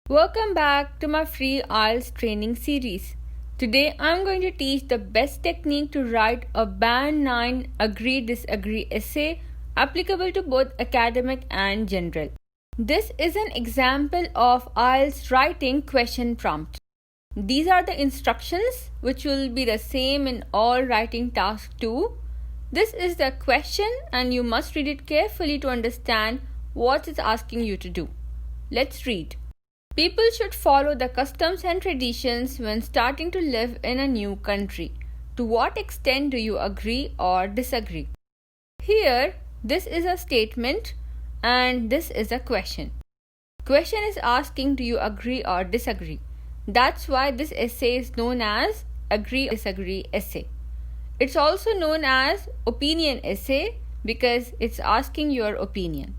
Welcome back to my free IELTS training series. Today I'm going to teach the best technique to write a Band 9 agree-disagree essay applicable to both academic and general. This is an example of IELTS writing question prompt. These are the instructions which will be the same in all writing tasks too. This is the question and you must read it carefully to understand what it's asking you to do. Let's read. People should follow the customs and traditions when starting to live in a new country. To what extent do you agree or disagree? Here, this is a statement and this is a question. Question is asking, do you agree or disagree? That's why this essay is known as agree-disagree essay. It's also known as opinion essay because it's asking your opinion.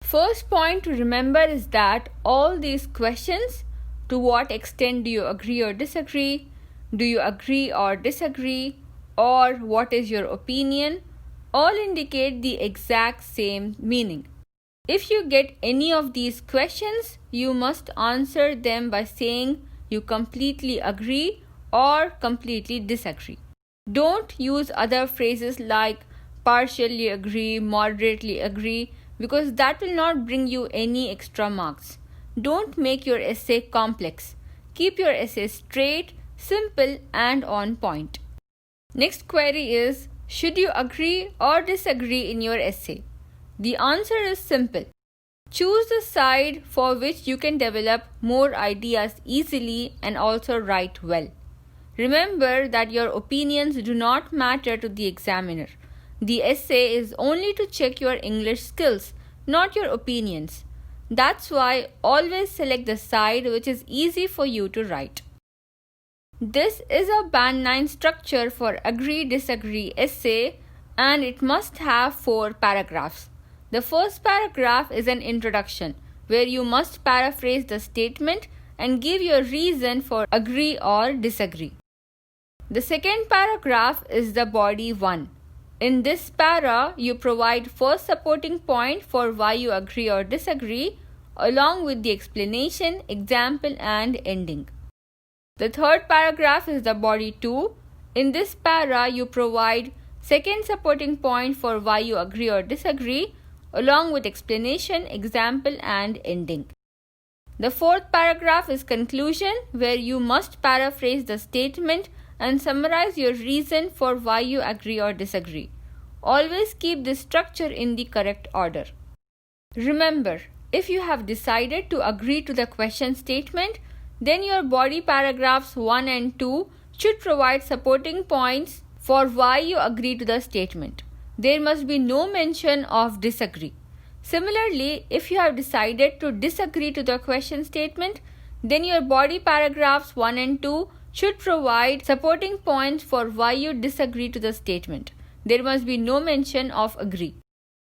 First point to remember is that all these questions, to what extent do you agree or disagree, do you agree or disagree, or what is your opinion, all indicate the exact same meaning. If you get any of these questions, you must answer them by saying you completely agree or completely disagree. Don't use other phrases like partially agree, moderately agree, because that will not bring you any extra marks. Don't make your essay complex. Keep your essay straight, simple, and on point. Next query is, should you agree or disagree in your essay? The answer is simple. Choose the side for which you can develop more ideas easily and also write well. Remember that your opinions do not matter to the examiner. The essay is only to check your English skills, not your opinions. That's why always select the side which is easy for you to write. This is a Band 9 structure for agree-disagree essay and it must have 4 paragraphs. The first paragraph is an introduction where you must paraphrase the statement and give your reason for agree or disagree. The second paragraph is the body 1. In this para, you provide first supporting point for why you agree or disagree, along with the explanation, example, and ending. The third paragraph is the body 2. In this para, you provide second supporting point for why you agree or disagree, along with explanation, example, and ending. The fourth paragraph is conclusion, where you must paraphrase the statement and summarize your reason for why you agree or disagree. Always keep this structure in the correct order. Remember, if you have decided to agree to the question statement, then your body paragraphs 1 and 2 should provide supporting points for why you agree to the statement. There must be no mention of disagree. Similarly, if you have decided to disagree to the question statement, then your body paragraphs 1 and 2 should provide supporting points for why you disagree to the statement. There must be no mention of agree.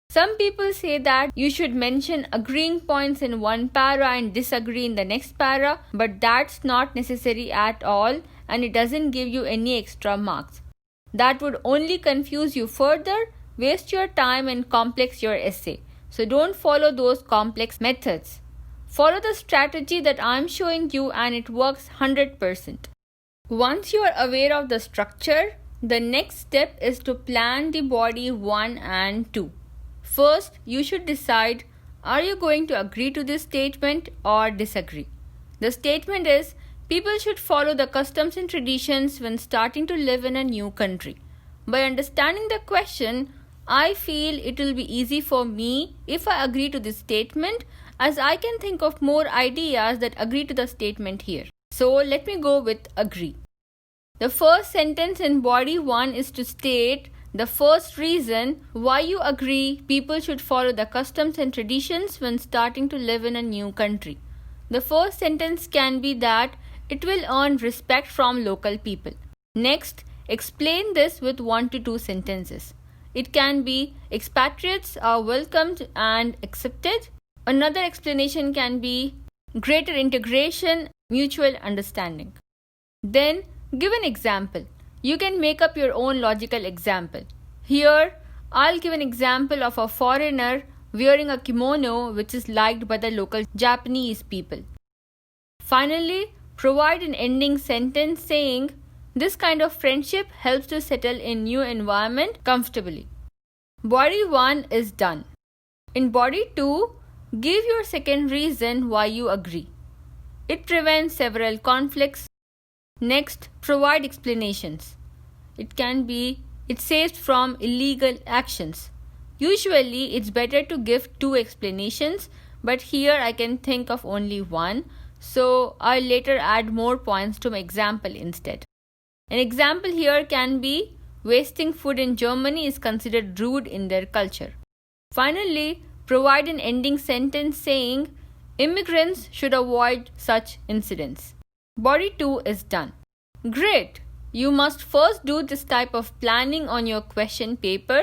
Some people say that you should mention agreeing points in one para and disagree in the next para, but that's not necessary at all and it doesn't give you any extra marks. That would only confuse you further, waste your time and complex your essay. So don't follow those complex methods. Follow the strategy that I'm showing you and it works 100%. Once you are aware of the structure, the next step is to plan the body 1 and 2. First, you should decide, are you going to agree to this statement or disagree? The statement is, people should follow the customs and traditions when starting to live in a new country. By understanding the question, I feel it will be easy for me if I agree to this statement, as I can think of more ideas that agree to the statement here. So let me go with agree. The first sentence in body 1 is to state the first reason why you agree people should follow the customs and traditions when starting to live in a new country. The first sentence can be that it will earn respect from local people. Next, explain this with 1 to 2 sentences. It can be expatriates are welcomed and accepted. Another explanation can be greater integration, mutual understanding. Then give an example. You can make up your own logical example. Here, I'll give an example of a foreigner wearing a kimono which is liked by the local Japanese people. Finally, provide an ending sentence saying, this kind of friendship helps to settle in new environment comfortably. Body 1 is done. In body 2, give your second reason why you agree. It prevents several conflicts. Next, provide explanations. It saves from illegal actions. Usually, it's better to give 2 explanations, but here I can think of only one, so I'll later add more points to my example instead. An example here can be, wasting food in Germany is considered rude in their culture. Finally, provide an ending sentence saying, immigrants should avoid such incidents. Body 2 is done. Great! You must first do this type of planning on your question paper.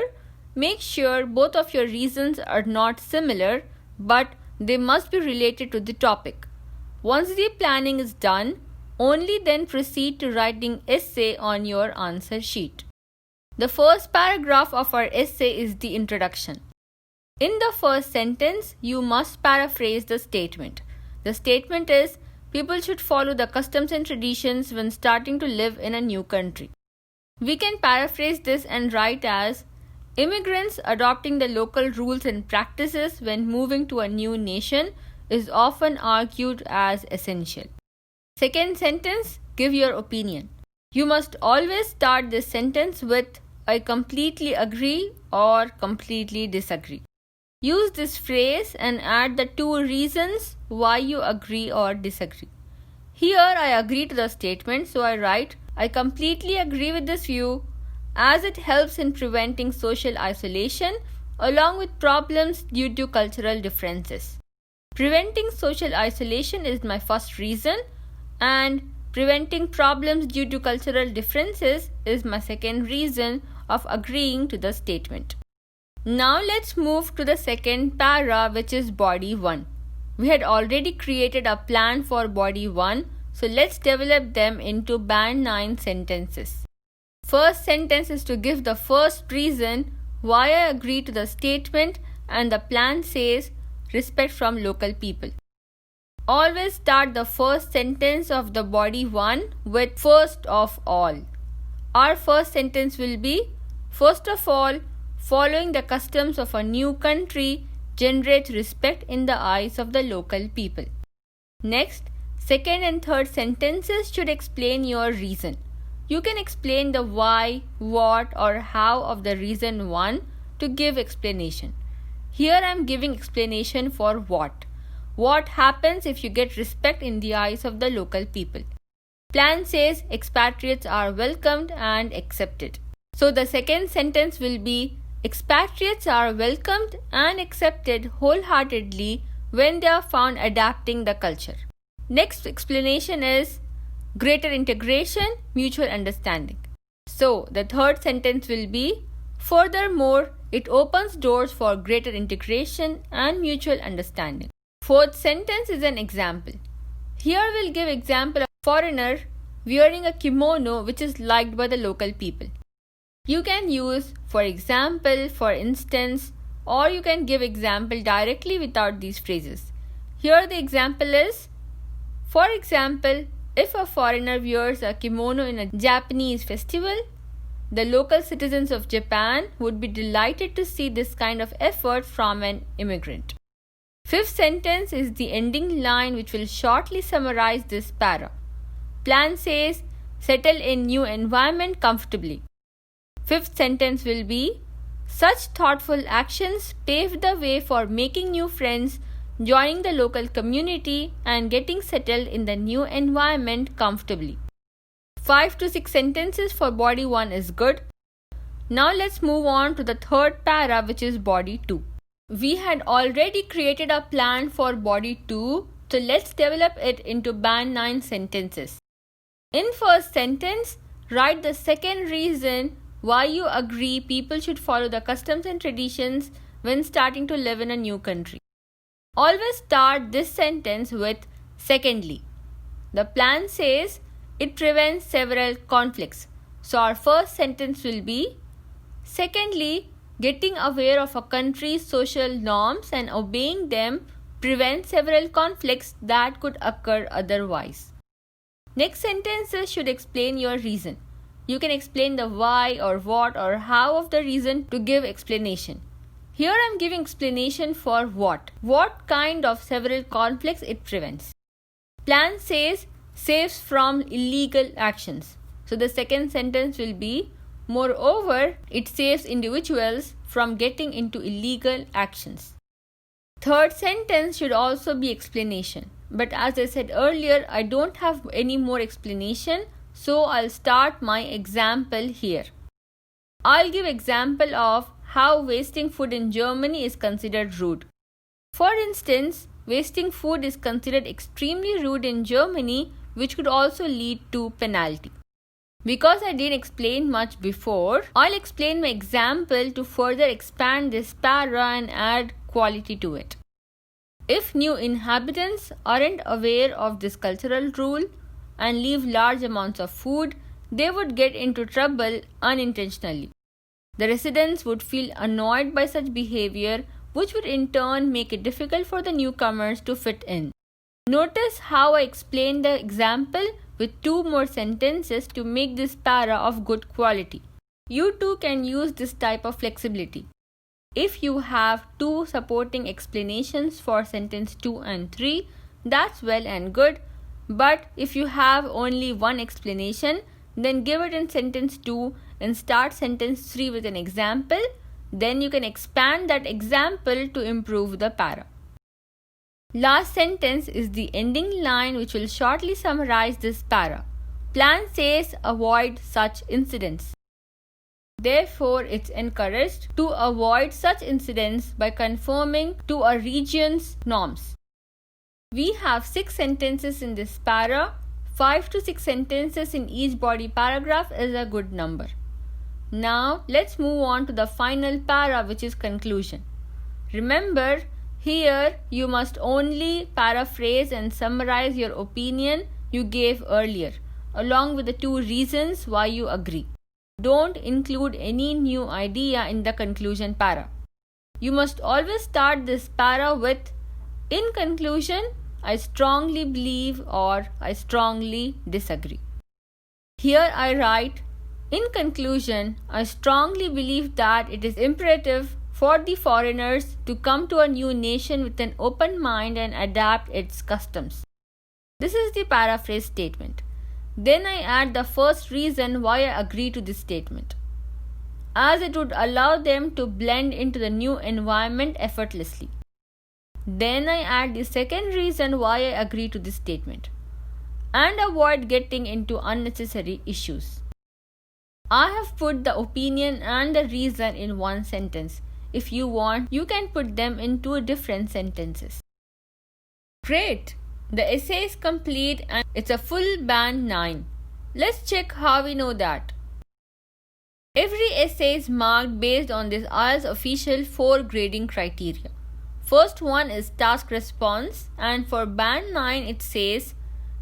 Make sure both of your reasons are not similar, but they must be related to the topic. Once the planning is done, only then proceed to writing essay on your answer sheet. The first paragraph of our essay is the introduction. In the first sentence, you must paraphrase the statement. The statement is, people should follow the customs and traditions when starting to live in a new country. We can paraphrase this and write as, immigrants adopting the local rules and practices when moving to a new nation is often argued as essential. Second sentence, give your opinion. You must always start this sentence with, I completely agree or completely disagree. Use this phrase and add the 2 reasons why you agree or disagree. Here I agree to the statement, so I write, I completely agree with this view as it helps in preventing social isolation along with problems due to cultural differences. Preventing social isolation is my first reason, and preventing problems due to cultural differences is my second reason of agreeing to the statement. Now let's move to the second para, which is body 1. We had already created a plan for body 1, so let's develop them into band 9 sentences. First sentence is to give the first reason why I agree to the statement, and the plan says respect from local people. Always start the first sentence of the body 1 with first of all. Our first sentence will be, first of all, following the customs of a new country generates respect in the eyes of the local people. Next, second and third sentences should explain your reason. You can explain the why, what or how of the reason 1 to give explanation. Here I am giving explanation for what. What happens if you get respect in the eyes of the local people? Plan says expatriates are welcomed and accepted. So the second sentence will be, expatriates are welcomed and accepted wholeheartedly when they are found adapting the culture. Next explanation is greater integration, mutual understanding. So the third sentence will be, furthermore, it opens doors for greater integration and mutual understanding. Fourth sentence is an example. Here we'll give example of foreigner wearing a kimono which is liked by the local people. You can use for example, for instance, or you can give example directly without these phrases. Here the example is, for example, if a foreigner wears a kimono in a Japanese festival, the local citizens of Japan would be delighted to see this kind of effort from an immigrant. Fifth sentence is the ending line which will shortly summarize this para. Plan says, settle in new environment comfortably. Fifth sentence will be, such thoughtful actions pave the way for making new friends, joining the local community and getting settled in the new environment comfortably. 5 to 6 sentences for body 1 is good. Now let's move on to the third para, which is body 2. We had already created a plan for body 2, so let's develop it into band 9 sentences. In first sentence, write the second reason why you agree people should follow the customs and traditions when starting to live in a new country. Always start this sentence with secondly. The plan says it prevents several conflicts. So our first sentence will be, secondly, getting aware of a country's social norms and obeying them prevent several conflicts that could occur otherwise. Next sentences should explain your reason. You can explain the why or what or how of the reason to give explanation. Here I am giving explanation for what. What kind of several conflicts it prevents. Plan says saves from illegal actions. So the second sentence will be, moreover, it saves individuals from getting into illegal actions. Third sentence should also be explanation. But as I said earlier, I don't have any more explanation, so I'll start my example here. I'll give example of how wasting food in Germany is considered rude. For instance, wasting food is considered extremely rude in Germany, which could also lead to penalty. Because I didn't explain much before, I'll explain my example to further expand this para and add quality to it. If new inhabitants aren't aware of this cultural rule and leave large amounts of food, they would get into trouble unintentionally. The residents would feel annoyed by such behavior, which would in turn make it difficult for the newcomers to fit in. Notice how I explained the example with 2 more sentences to make this para of good quality. You too can use this type of flexibility. If you have 2 supporting explanations for sentence 2 and 3, that's well and good. But if you have only 1 explanation, then give it in sentence 2 and start sentence 3 with an example. Then you can expand that example to improve the para. Last sentence is the ending line, which will shortly summarize this para. Plan says avoid such incidents. Therefore, it's encouraged to avoid such incidents by conforming to a region's norms. We have 6 sentences in this para. 5 to 6 sentences in each body paragraph is a good number. Now, let's move on to the final para, which is conclusion. Remember, here you must only paraphrase and summarize your opinion you gave earlier, along with the 2 reasons why you agree. Don't include any new idea in the conclusion para. You must always start this para with, in conclusion, I strongly believe or I strongly disagree. Here I write, in conclusion, I strongly believe that it is imperative for the foreigners to come to a new nation with an open mind and adapt its customs. This is the paraphrase statement. Then I add the first reason why I agree to this statement, as it would allow them to blend into the new environment effortlessly. Then I add the second reason why I agree to this statement, and avoid getting into unnecessary issues. I have put the opinion and the reason in one sentence. If you want, you can put them in 2 different sentences. Great! The essay is complete and it's a full band 9. Let's check how we know that. Every essay is marked based on this IELTS official 4 grading criteria. First one is task response, and for band 9 it says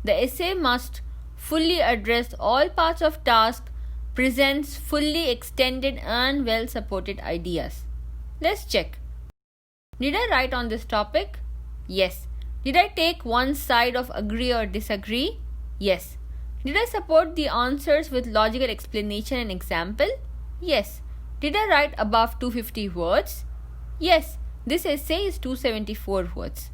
the essay must fully address all parts of task, presents fully extended and well supported ideas. Let's check. Did I write on this topic? Yes. Did I take one side of agree or disagree? Yes. Did I support the answers with logical explanation and example? Yes. Did I write above 250 words? Yes. This essay is 274 words.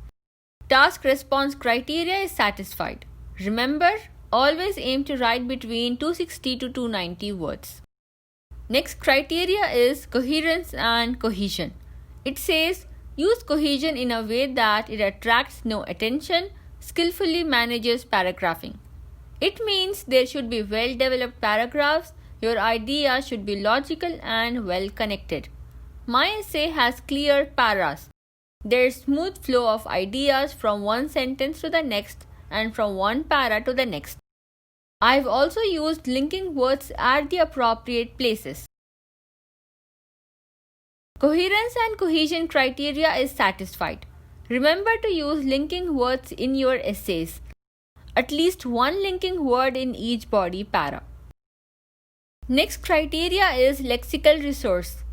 Task response criteria is satisfied. Remember, always aim to write between 260 to 290 words. Next criteria is coherence and cohesion. It says, use cohesion in a way that it attracts no attention, skillfully manages paragraphing. It means there should be well-developed paragraphs, your idea should be logical and well-connected. My essay has clear paras. There is smooth flow of ideas from one sentence to the next and from one para to the next. I've also used linking words at the appropriate places. Coherence and cohesion criteria is satisfied. Remember to use linking words in your essays. At least one linking word in each body para. Next criteria is lexical resource.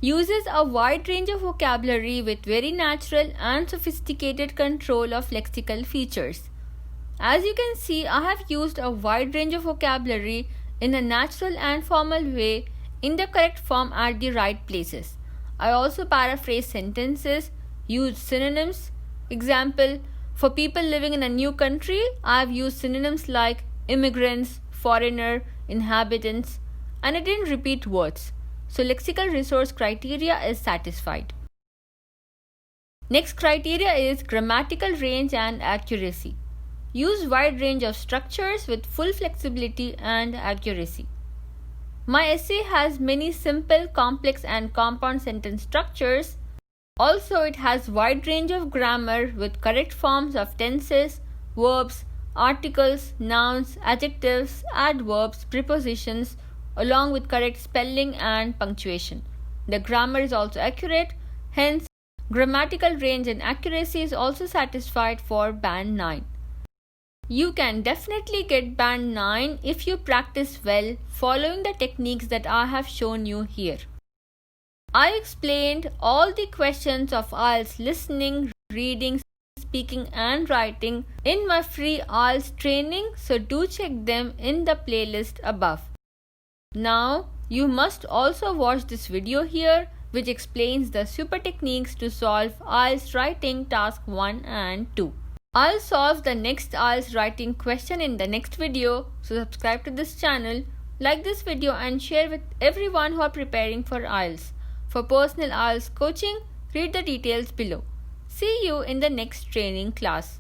uses a wide range of vocabulary with very natural and sophisticated control of lexical features. As you can see, I have used a wide range of vocabulary in a natural and formal way in the correct form at the right places. I also paraphrase sentences, use synonyms. Example, for people living in a new country, I have used synonyms like immigrants, foreigner, inhabitants, and I didn't repeat words. So lexical resource criteria is satisfied. Next criteria is grammatical range and accuracy. Use wide range of structures with full flexibility and accuracy. My essay has many simple, complex and compound sentence structures. Also, it has wide range of grammar with correct forms of tenses, verbs, articles, nouns, adjectives, adverbs, prepositions, along with correct spelling and punctuation. The grammar is also accurate, hence grammatical range and accuracy is also satisfied for Band 9. You can definitely get Band 9 if you practice well following the techniques that I have shown you here. I explained all the questions of IELTS listening, reading, speaking and writing in my free IELTS training, so do check them in the playlist above. Now, you must also watch this video here which explains the super techniques to solve IELTS writing task 1 and 2. I'll solve the next IELTS writing question in the next video, so subscribe to this channel, like this video and share with everyone who are preparing for IELTS. For personal IELTS coaching, read the details below. See you in the next training class.